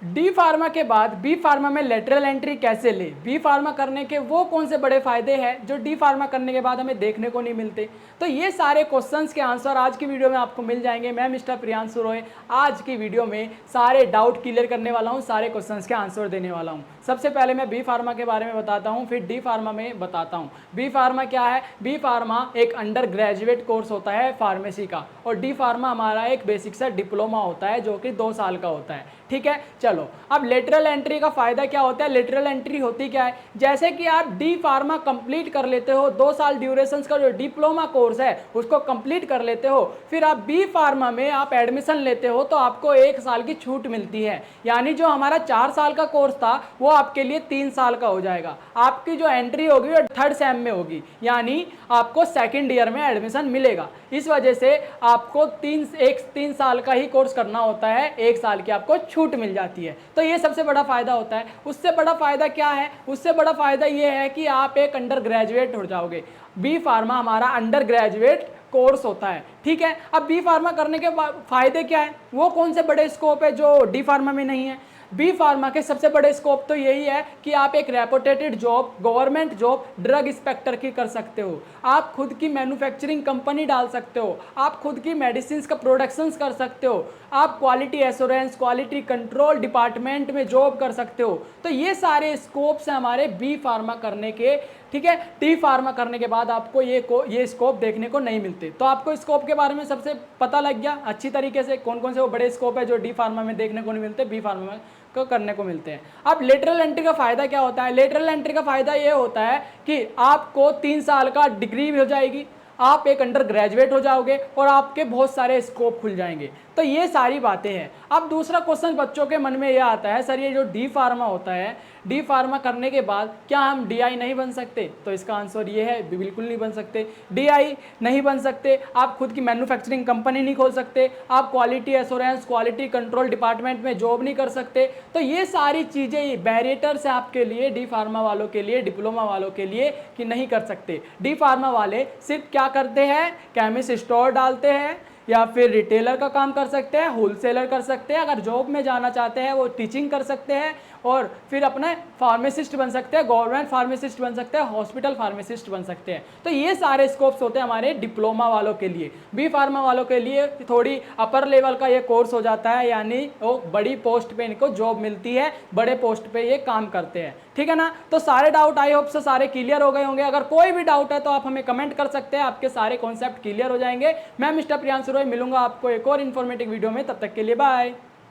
D pharma के बाद B pharma में लेटरल एंट्री कैसे ले, बी फार्मा करने के वो कौन से बड़े फायदे हैं जो डी फार्मा करने के बाद हमें देखने को नहीं मिलते। तो ये सारे क्वेश्चंस के आंसर आज की वीडियो में आपको मिल जाएंगे। मैं मिस्टर प्रियांशु रॉय आज की वीडियो में सारे डाउट क्लियर करने वाला हूँ, सारे क्वेश्चंस के आंसर देने वाला हूँ। सबसे पहले मैं बी फार्मा के बारे में बताता हूँ, फिर डी फार्मा में बताता हूँ। बी फार्मा क्या है? बी फार्मा एक अंडर ग्रेजुएट कोर्स होता है फार्मेसी का, और डी फार्मा हमारा एक बेसिक सा डिप्लोमा होता है जो कि 2 साल का होता है। ठीक है, चलो अब लेटरल एंट्री का फायदा क्या होता है? लेटरल एंट्री होती क्या है? जैसे कि आप डी फार्मा कंप्लीट कर लेते हो, 2 साल ड्यूरेशन का जो डिप्लोमा कोर्स है उसको कंप्लीट कर लेते हो, फिर आप बी फार्मा में आप एडमिशन लेते हो तो आपको 1 साल की छूट मिलती है। यानी जो हमारा 4 साल का कोर्स था वो आपके लिए 3 साल का हो जाएगा। आपकी जो एंट्री होगी वो 3rd सेम में होगी, यानी आपको 2nd ईयर में एडमिशन मिलेगा। इस वजह से आपको 3 साल का ही कोर्स करना होता है, 1 साल की आपको छूट मिल जाती है। तो ये सबसे बड़ा फायदा होता है। उससे बड़ा फायदा क्या है? उससे बड़ा फायदा ये है कि आप एक अंडर ग्रेजुएट हो जाओगे। बी फार्मा हमारा अंडर ग्रेजुएट कोर्स होता है। ठीक है, अब बी फार्मा करने के फायदे क्या है? वो कौन से बड़े स्कोप है जो डी फार्मा में नहीं है? बी फार्मा के सबसे बड़े स्कोप तो यही है कि आप एक reputed job, government job drug inspector की कर सकते हो, आप खुद की मैन्युफैक्चरिंग कंपनी डाल सकते हो, आप खुद की मेडिसिन का प्रोडक्शन कर सकते हो, आप quality assurance, quality control department में जॉब कर सकते हो। तो ये सारे स्कोप्स हैं हमारे बी फार्मा करने के। ठीक है, डी फार्मा करने के बाद आपको ये स्कोप देखने को नहीं मिलते। तो आपको स्कोप के बारे में सबसे पता लग गया अच्छी तरीके से कौन कौन से वो बड़े स्कोप है जो डी फार्मा में देखने को नहीं मिलते, बी फार्मा में को करने को मिलते हैं। अब लेटरल एंट्री का फायदा क्या होता है? लेटरल एंट्री का फायदा ये होता है कि आपको 3 साल का डिग्री हो जाएगी, आप एक अंडर ग्रेजुएट हो जाओगे और आपके बहुत सारे स्कोप खुल जाएंगे। तो ये सारी बातें हैं। अब दूसरा क्वेश्चन बच्चों के मन में ये आता है, सर ये जो डी फार्मा होता है, डी फार्मा करने के बाद क्या हम डीआई नहीं बन सकते? तो इसका आंसर ये है, बिल्कुल नहीं बन सकते। डीआई नहीं बन सकते, आप खुद की मैन्युफैक्चरिंग कंपनी नहीं खोल सकते, आप quality assurance, quality control department में जॉब नहीं कर सकते। तो ये सारी चीज़ें बैरियर्स है आपके लिए, डी फार्मा वालों के लिए, डिप्लोमा वालों के लिए, कि नहीं कर सकते। डी फार्मा वाले सिर्फ क्या करते हैं? केमिस्ट स्टोर डालते हैं या फिर रिटेलर का काम कर सकते हैं, होलसेलर कर सकते हैं, अगर जॉब में जाना चाहते हैं वो टीचिंग कर सकते हैं, और फिर अपने फार्मासिस्ट बन सकते हैं, गवर्नमेंट फार्मासिस्ट बन सकते हैं, हॉस्पिटल फार्मासिस्ट बन सकते हैं। तो ये सारे स्कोप्स होते हैं हमारे डिप्लोमा वालों के लिए। बी फार्मा वालों के लिए थोड़ी अपर लेवल का ये कोर्स हो जाता है, यानी वो बड़ी पोस्ट पे इनको जॉब मिलती है, बड़े पोस्ट पे ये काम करते हैं। ठीक है ना? तो सारे डाउट आई होप से सारे क्लियर हो गए होंगे। अगर कोई भी डाउट है तो आप हमें कमेंट कर सकते हैं, आपके सारे कॉन्सेप्ट क्लियर हो जाएंगे। मैं मिस्टर प्रियांशु रॉय मिलूंगा आपको एक और इन्फॉर्मेटिव वीडियो में, तब तक के लिए बाय।